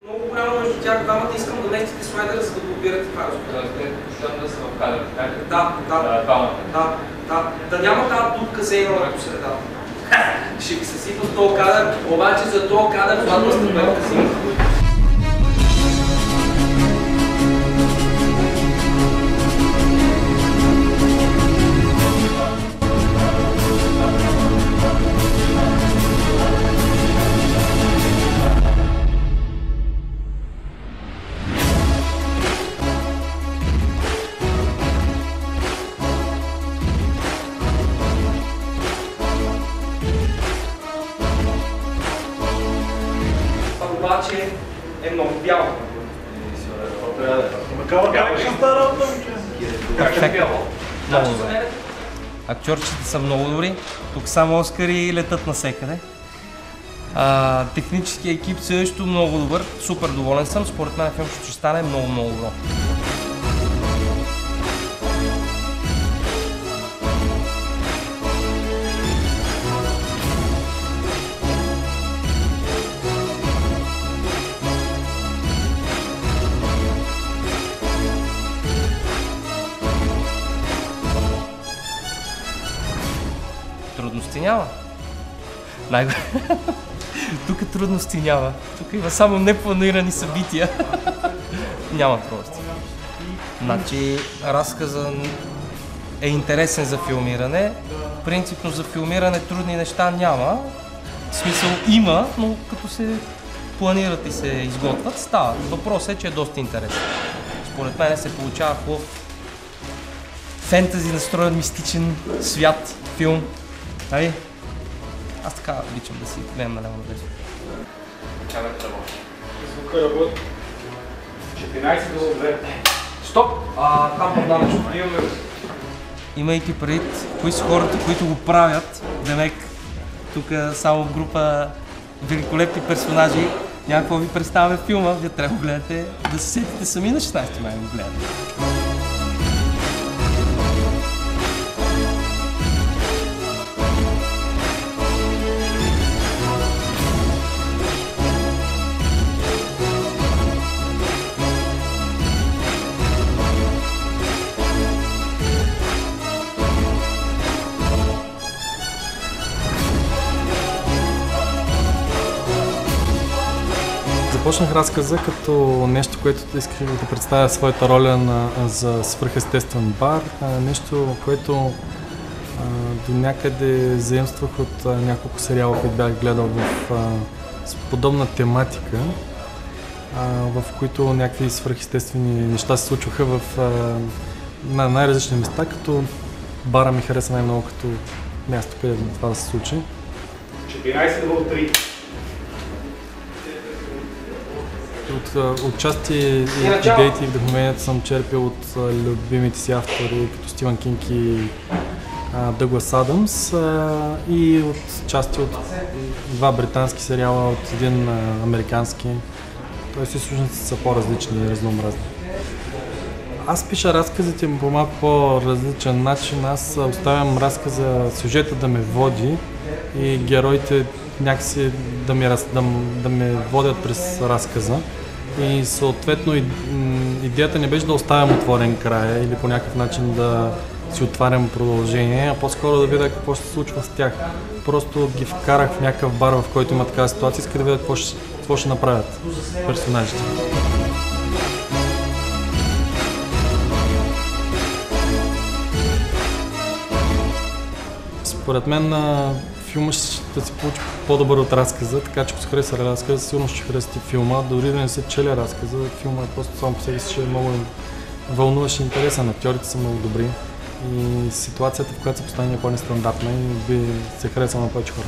Много голямо между тях двамата, искам да местите слайдера, за да го убирате това. Защото да са в кадър, така ли? Да няма тази дупка зейнала по средата. Ще ви съсипа в този кадър, обаче за този кадър златна стъпелка си. Обаче е много бяло. Актьорчите са много добри. Тук само Оскари летат насекъде. Техническият екип също много добър. Супер доволен съм. Според мен филм ще стане много добро. Трудности няма. Тук трудности няма. Тук има само непланирани събития. Няма трудности. Значи, разказът е интересен за филмиране. Принципно за филмиране трудни неща няма. В смисъл има, но като се планират и се изготвят, става. Въпросът е, че е доста интересен. Според мен се получава хубав фентази настроен мистичен свят, филм. Ай, аз така обичам да си гледам наляво надесно. Камерата работи. Звука работи. 14 до 2. Стоп! Там подаването. Имайки предвид кои са хората, които го правят, демек тук само група великолепни персонажи, няма какво ви представяме филма, вие трябва да гледате, да се сетите сами на 16 май да го гледате. Започнах разказа като нещо, което исках да представя своята роля за свръхестествен бар. Нещо, което до някъде заимствах от няколко сериала, които бях гледал с подобна тематика, в които някакви свръхестествени неща се случваха на най-различни места, като бара ми хареса най-много като място, където това да се случи. 14 до 3. Отчасти идеите и вдъхновението съм черпил от любимите си автори, като Стивън Кинг и Дъглас Адамс, и от части от два британски сериала, от един американски. Тоест всъщност са по-различни и разнообразни. Аз пиша разказите по малко по-различен начин. Аз оставям разказа, сюжета да ме води и героите някакси да ме водят през разказа. И съответно идеята не беше да оставям отворен края или по някакъв начин да си отварям продължение, а по-скоро да видя какво ще се случва с тях. Просто ги вкарах в някакъв бар, в който има такава ситуация, иска да видя какво ще направят персонажите. Според мен филма ще се получи по-добър от разказа, така че ако се хареса разказа, сигурно ще харесате филма. Дори да не се челя разказа, филма е просто сам по себе си, че е много вълнуващ и интересен. Актьорите са много добри и ситуацията, в която се поставя, е по-нестандартна и би се харесала на повече хора.